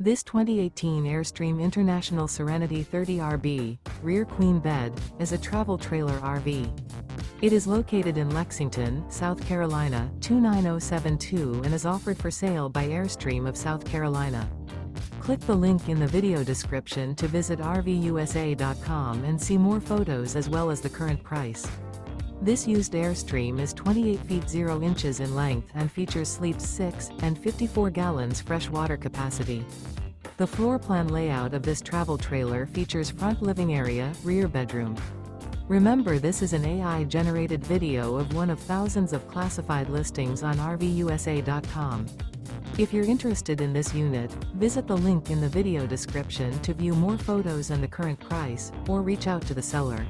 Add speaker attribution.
Speaker 1: This 2018 Airstream International Serenity 30RB, rear queen bed, is a travel trailer RV. It is located in Lexington, South Carolina, 29072 and is offered for sale by Airstream of South Carolina. Click the link in the video description to visit RVUSA.com and see more photos as well as the current price. This used Airstream is 28 feet 0 inches in length and features sleeps 6 and 54 gallons fresh water capacity. The floor plan layout of this travel trailer features front living area, rear bedroom. Remember, this is an AI-generated video of one of thousands of classified listings on RVUSA.com. If you're interested in this unit, visit the link in the video description to view more photos and the current price, or reach out to the seller.